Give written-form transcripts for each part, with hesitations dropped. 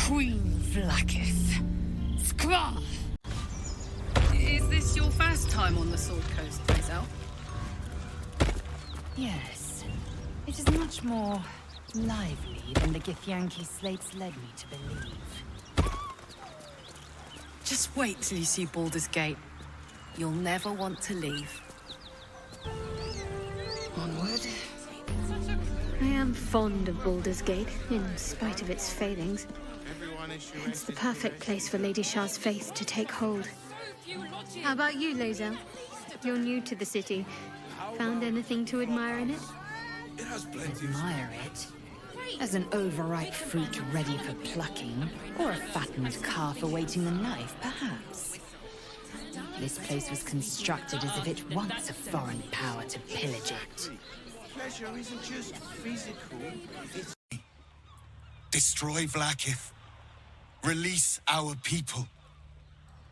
Queen Vlaakith. Skrull! Is this your first time on the Sword Coast, Lae'zel? Yes. It is much more lively than the Githyanki slates led me to believe. Just wait till you see Baldur's Gate. You'll never want to leave. Onward. I am fond of Baldur's Gate, in spite of its failings. It's the perfect place for Lady Shah's faith to take hold. How about you, Lae'zel? You're new to the city. Found anything to admire in it? Admire it? As an overripe fruit ready for plucking, or a fattened calf awaiting the knife, perhaps. This place was constructed as if it wants a foreign power to pillage it. Pleasure isn't just physical, it's... Destroy Vlaakith. Release our people.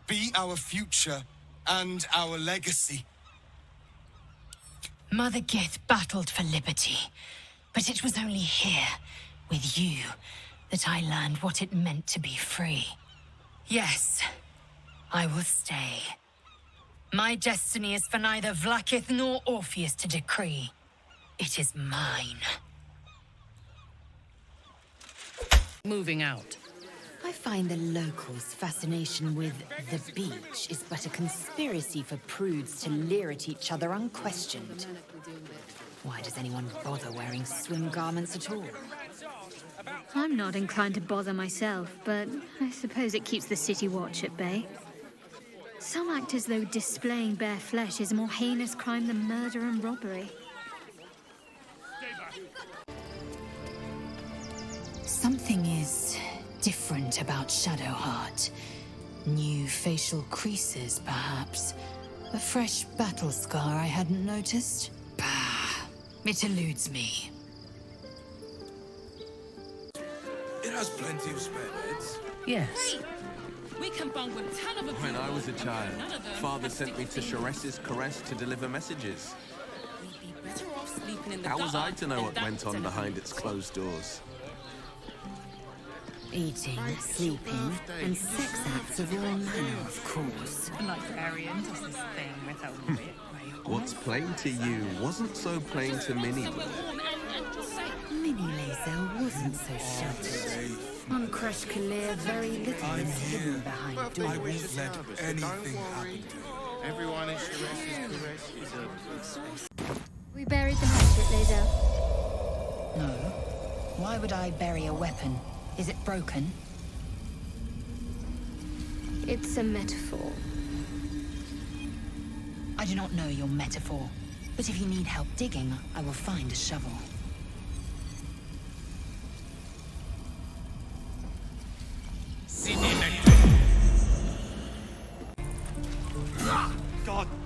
Be our future and our legacy. Mother Gith battled for liberty, but it was only here, with you, that I learned what it meant to be free. Yes, I will stay. My destiny is for neither Vlaakith nor Orpheus to decree. It is mine. Moving out. I find the locals' fascination with the beach is but a conspiracy for prudes to leer at each other unquestioned. Why does anyone bother wearing swim garments at all? I'm not inclined to bother myself, but I suppose it keeps the city watch at bay. Some act as though displaying bare flesh is a more heinous crime than murder and robbery. Something is different about Shadowheart. New facial creases, perhaps. A fresh battle scar I hadn't noticed. Bah, it eludes me. It has plenty of spare beds. Yes. We can bung with ton of When I was a child, Father sent me to Shares's Caress to deliver messages. We'd be better off sleeping in the How was I to know than what that went on behind its closed doors? Eating, sleeping, and sex acts of all manner, of course. The librarian does this thing with a whip. What's plain to you wasn't so plain to Minnie. Mini Lae'zel wasn't so sheltered. On Crush Kalir, very little is hidden behind I doors. won't let anything happen to you. Everyone in Shares's Caress is a... We buried the hatchet, Lae'zel. No. Why would I bury a weapon? Is it broken? It's a metaphor. I do not know your metaphor, but if you need help digging, I will find a shovel.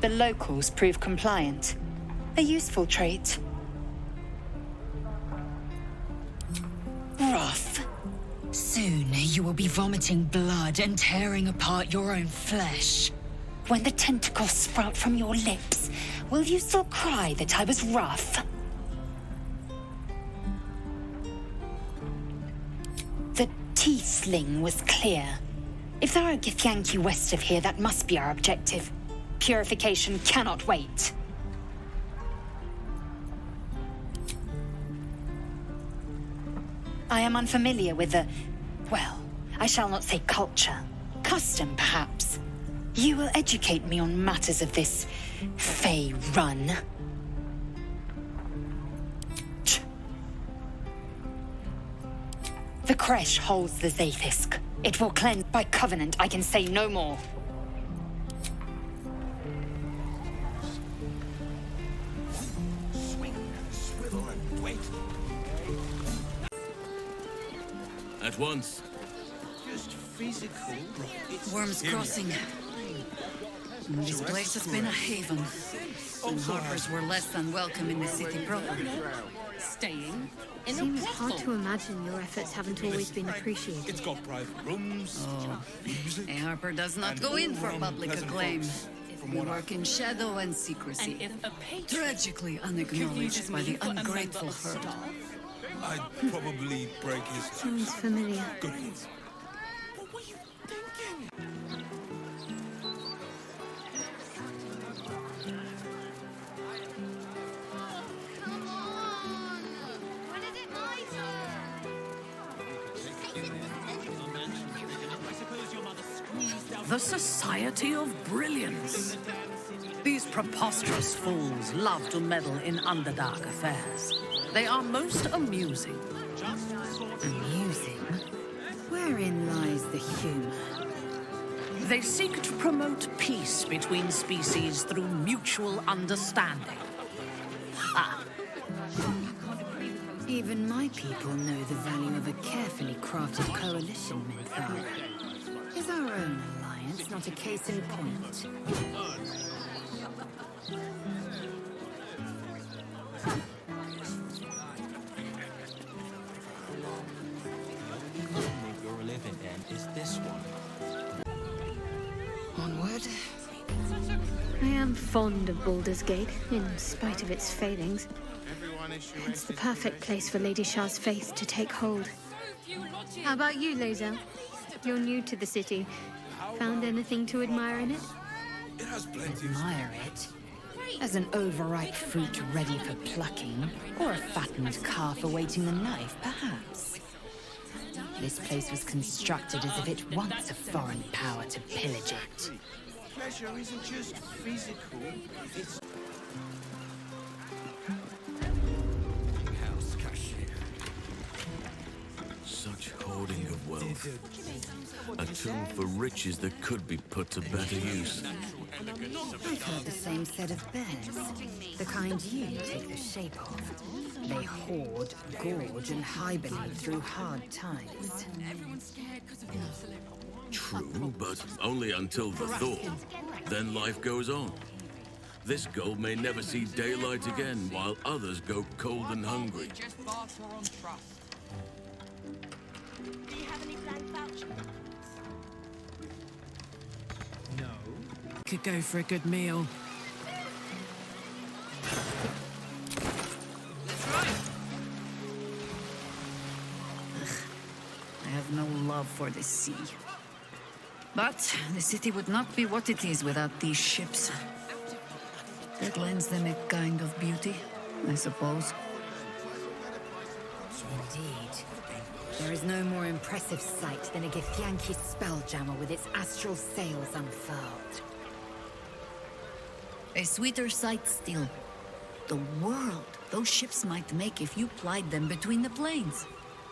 The locals prove compliant. A useful trait. Rough. Soon you will be vomiting blood and tearing apart your own flesh. When the tentacles sprout from your lips, will you still cry that I was rough? The teeth sling was clear. If there are Githyanki west of here, that must be our objective. Purification cannot wait. I am unfamiliar with the... well, I shall not say culture. Custom, perhaps. You will educate me on matters of this Fey run. The creche holds the Zaithisk. It will cleanse by covenant. I can say no more. Swing, swivel, and wait. At once. Just physical. It's Worm's Crossing. This place has been a haven. Harpers were less than welcome in the city proper. Staying in a Seems hard brothel. to imagine your efforts haven't always been appreciated. It's got private rooms. Music. A Harper does not go in for public acclaim. We work in shadow and And secrecy. if a patron Tragically unacknowledged by the ungrateful herd. I'd probably break his Sounds familiar. good ones. The Society of Brilliance. These preposterous fools love to meddle in underdark affairs. They are most amusing. Amusing? Wherein lies the humor? They seek to promote peace between species through mutual understanding. Ha! Even my people know the value of a carefully crafted coalition, Minthara. Is our own alliance not a case in point? You're living in is this one. Onward. I am fond of Baldur's Gate, in spite of its failings. It's the perfect place for Lady Shah's faith to take hold. How about you, Lae'zel? You're new to the city. Found anything to admire in it? Admire it? As an overripe fruit ready for plucking, or a fattened calf awaiting the knife, perhaps. This place was constructed as if it wants a foreign power to pillage it. Pleasure isn't just physical, it's... House cashier. Such hoarding of wealth. A tomb for riches that could be put to better use. I've heard the same set of bears. The kind you take the shape of. They hoard, gorge, and hibernate through hard times. True, but only until the thaw. Then life goes on. This gold may never see daylight again, while others go cold and hungry. Could go for a good meal. I have no love for the sea. But the city would not be what it is without these ships. That lends them a kind of beauty, I suppose. Indeed. There is no more impressive sight than a Githyanki spelljammer with its astral sails unfurled. A sweeter sight still. The world those ships might make if you plied them between the planes.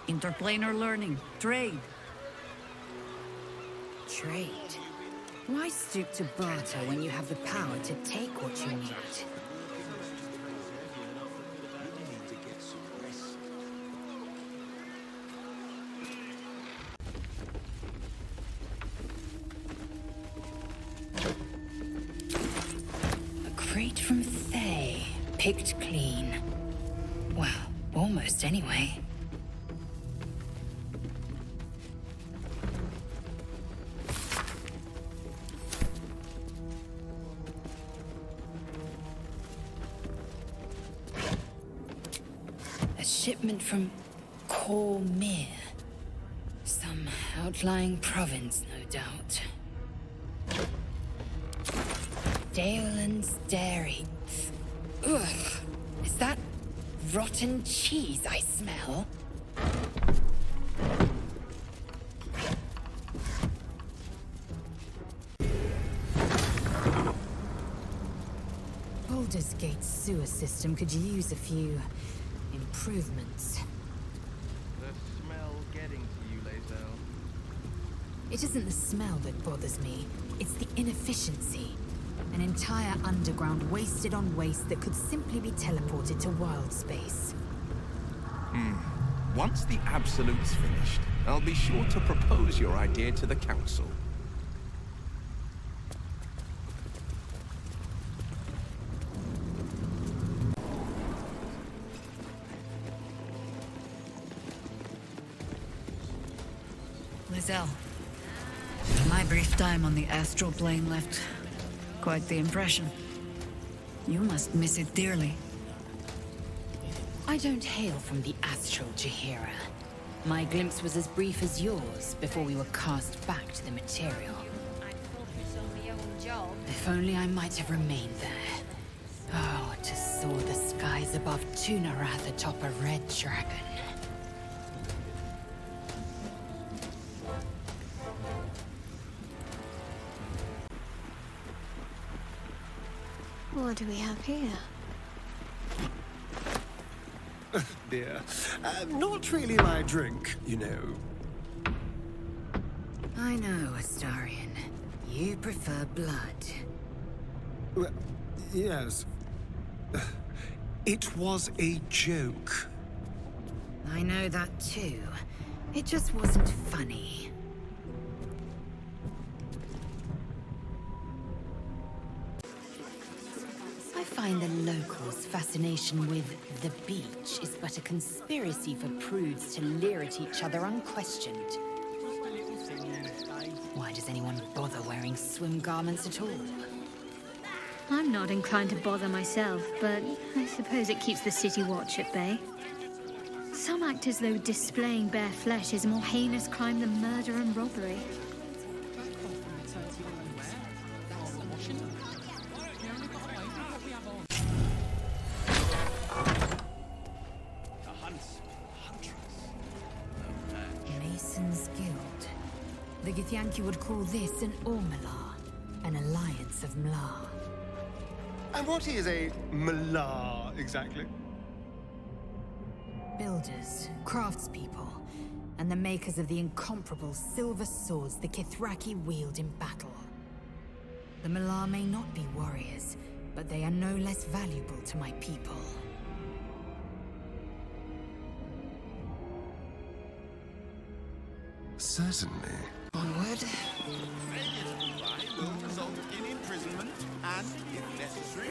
Interplanar learning, trade. Trade? Why stoop to barter when you have the power to take what you need? A crate from Thay, picked clean. Well, almost anyway. Shipment from Cormyr. Some outlying province, no doubt. Daleland's Dairy. Ugh! Is that rotten cheese I smell? Baldur's Gate's sewer system could use a few improvements. The smell getting to you, Lae'zel. It isn't the smell that bothers me, it's the inefficiency. An entire underground wasted on waste that could simply be teleported to wild space. Once the Absolute's finished, I'll be sure to propose your idea to the Council. Lae'zel. My brief time on the astral plane left quite the impression. You must miss it dearly. I don't hail from the astral Jaheira. My glimpse was as brief as yours before we were cast back to the material. If only I might have remained there. Oh, to soar the skies above Tunarath atop a red dragon. What do we have here? Beer. Not really my drink, you know. I know, Astarion. You prefer blood. Well, yes. It was a joke. I know that too. It just wasn't funny. I find the locals' fascination with the beach is but a conspiracy for prudes to leer at each other unquestioned. Why does anyone bother wearing swim garments at all? I'm not inclined to bother myself, but I suppose it keeps the city watch at bay. Some act as though displaying bare flesh is a more heinous crime than murder and robbery. Mason's Guild. The Githyanki would call this an Ormalar, an alliance of Mlar. And what is a Malar, exactly? Builders, craftspeople, and the makers of the incomparable silver swords the Kithraki wield in battle. The Malar may not be warriors, but they are no less valuable to my people. Certainly. Onward. Will result in imprisonment and, if necessary,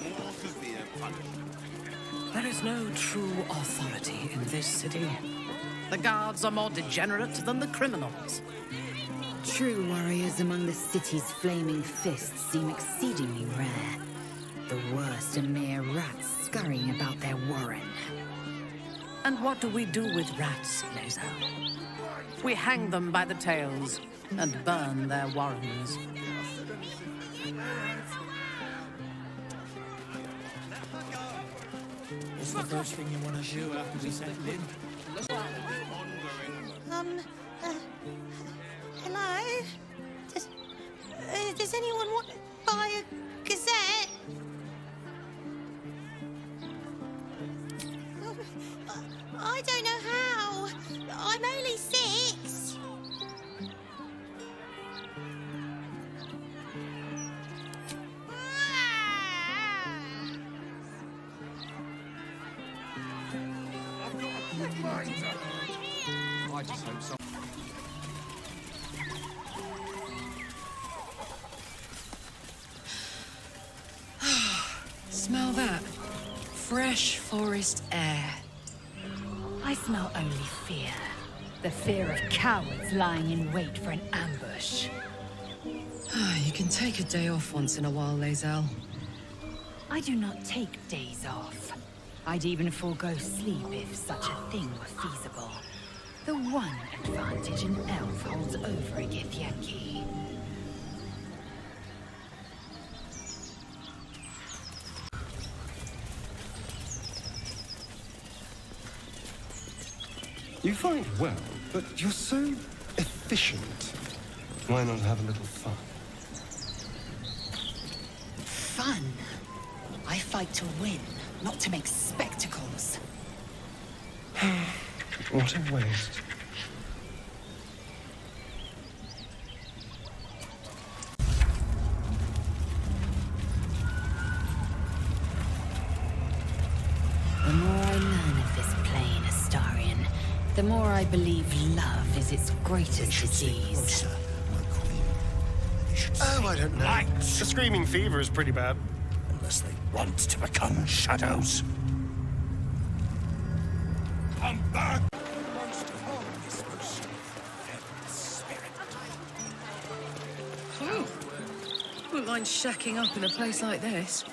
more severe punishment. There is no true authority in this city. The guards are more degenerate than the criminals. True warriors among the city's flaming fists seem exceedingly rare. The worst are mere rats scurrying about their warren. And what do we do with rats, Lae'zel? We hang them by the tails and burn their warrens. What's the first thing you want to do after we settle in? Hello? Does anyone want to buy a gazette? I don't know how. I'm only 6. I just hope so. Smell that? Fresh forest air. I smell only fear. The fear of cowards lying in wait for an ambush. You can take a day off once in a while, Lae'zel. I do not take days off. I'd even forego sleep if such a thing were feasible. The one advantage an elf holds over a Githyanki. You fight well, but you're so efficient. Why not have a little fun? Fun? I fight to win, not to make spectacles. What a waste. The more I learn of this plane, Astarion, the more I believe love is its greatest disease. Oh, I don't know. The screaming fever is pretty bad. Unless they want to become shadows. Come back! Wouldn't mind shacking up in a place like this.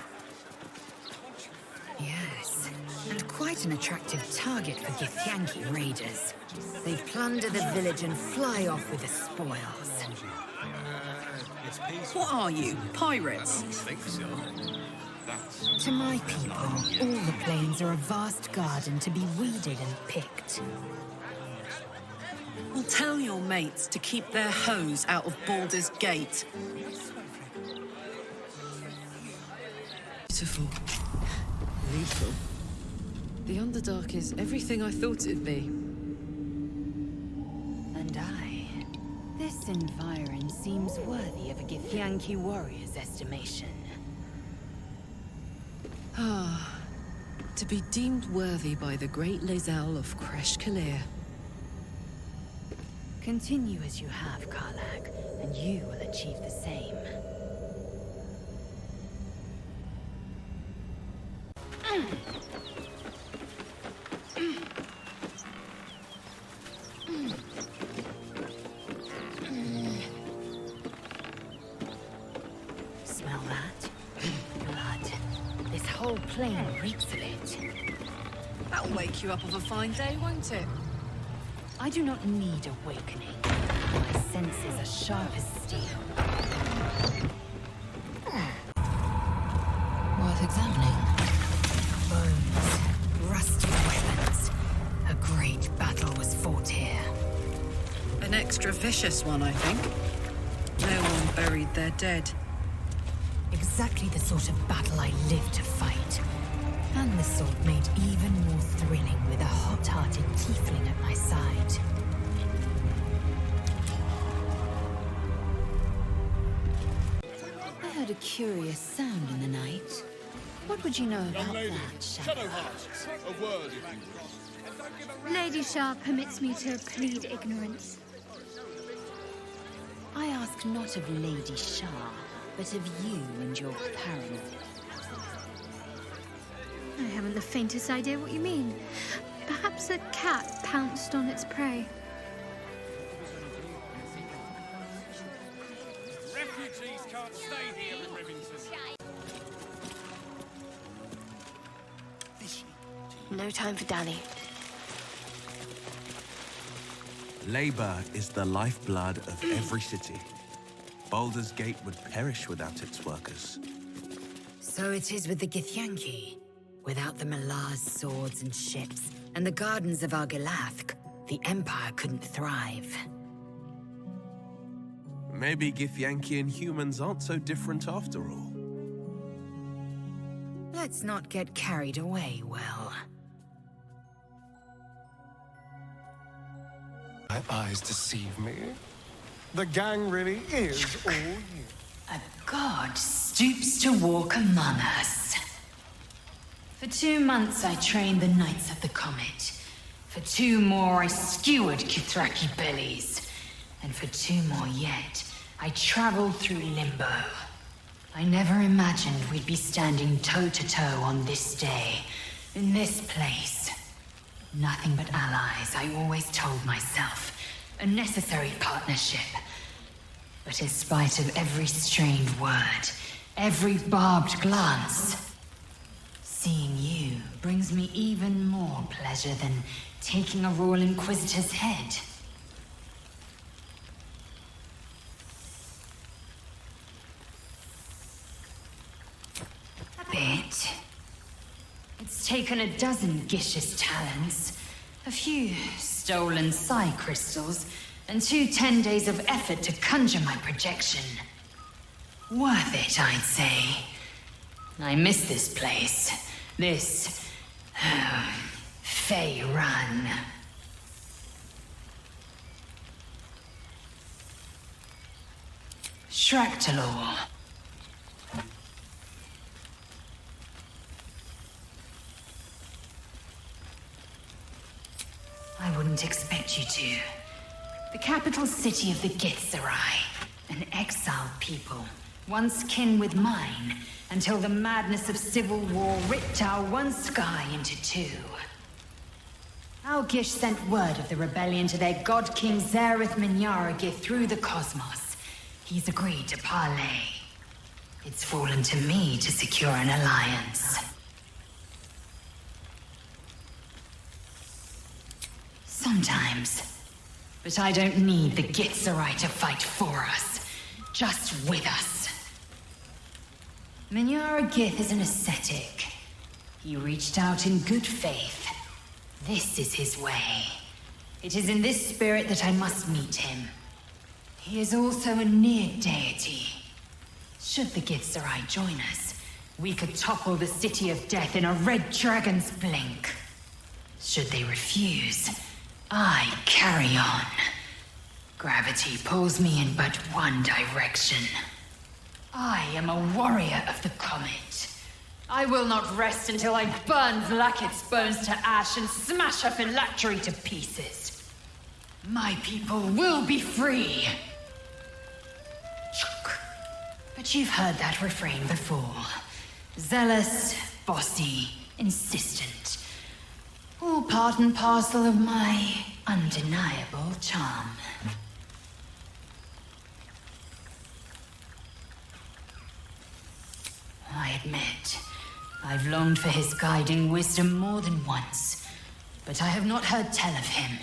Yes, and quite an attractive target for Githyanki raiders. They plunder the village and fly off with the spoils. What are you, pirates? To my people, all the plains are a vast garden to be weeded and picked. Well, tell your mates to keep their hoes out of Baldur's Gate. Beautiful. Lethal. The Underdark is everything I thought it'd be. And this environ seems worthy of a Githyanki warrior's estimation. Ah, to be deemed worthy by the great Lae'zel of Kresh Kalir. Continue as you have, Karlach, and you will achieve the same. Smell that? Blood. This whole plain reeks of it. That'll wake you up of a fine day, won't it? I do not need awakening. My senses are sharp as steel. Worth examining. Bones, rusty weapons. A great battle was fought here. An extra vicious one, I think. No one buried their dead. Exactly the sort of battle I live to fight. And the sort made even more thrilling with a hot-hearted tiefling at my side. I heard a curious sound in the night. What would you know about that, Shadowheart, a word if you will. Lady Shah permits me to plead ignorance. I ask not of Lady Shah, but of you and your paranoia. I haven't the faintest idea what you mean. Perhaps a cat pounced on its prey. Refugees can't stay here in Rivington. No time for dally. Labor is the lifeblood of every city. Baldur's Gate would perish without its workers. So it is with the Githyanki. Without the Malar's swords and ships, and the gardens of Argilathk, the Empire couldn't thrive. Maybe Githyanki and humans aren't so different after all. Let's not get carried away, Will. My eyes deceive me. The gang really is all you. A god stoops to walk among us. For 2 months I trained the Knights of the Comet. For 2 more I skewered Kithraki bellies. And for 2 more yet, I traveled through Limbo. I never imagined we'd be standing toe-to-toe on this day, in this place. Nothing but allies, I always told myself. A necessary partnership. But in spite of every strained word, every barbed glance, seeing you brings me even more pleasure than taking a Royal Inquisitor's head. A bit. It's taken a dozen Gish's talents, a few stolen psi crystals, and 2 10 days of effort to conjure my projection. Worth it, I'd say. I miss this place. This... Fey Run. Shractalor. I wouldn't expect you to. The capital city of the Githzerai. An exiled people, once kin with mine, until the madness of civil war ripped our one sky into 2. Our Gish sent word of the rebellion to their god king Zareth Minyaragith through the cosmos. He's agreed to parley. It's fallen to me to secure an alliance. Sometimes. But I don't need the Githzerai to fight for us. Just with us. Minyaragith is an ascetic. He reached out in good faith. This is his way. It is in this spirit that I must meet him. He is also a near deity. Should the Githzerai join us, We could topple the City of Death in a red dragon's blink. Should they refuse, I carry on. Gravity pulls me in but one direction. I am a warrior of the comet. I will not rest until I burn Vlaakith's bones to ash and smash her phylactery to pieces. My people will be free. But you've heard that refrain before. Zealous, bossy, insistent. All part and parcel of my undeniable charm. I admit, I've longed for his guiding wisdom more than once, but I have not heard tell of him,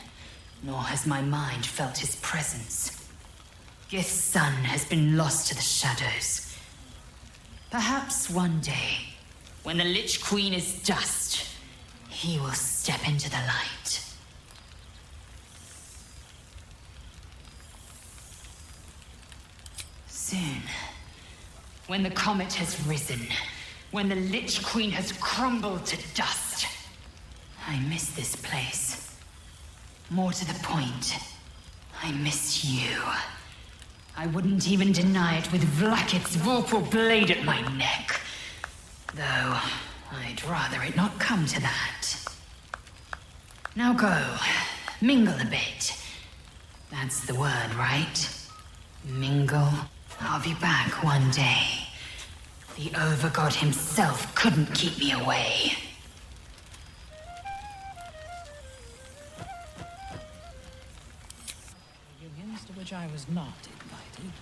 nor has my mind felt his presence. Gith's son has been lost to the shadows. Perhaps one day, when the Lich Queen is dust, he will step into the light. Soon, when the comet has risen, when the Lich Queen has crumbled to dust, I miss this place. More to the point, I miss you. I wouldn't even deny it with Vlaakith's vorpal blade at my neck. Though, I'd rather it not come to that. Now go, mingle a bit. That's the word, right? Mingle. I'll be back one day. The Overgod himself couldn't keep me away. Reunions to which I was not invited.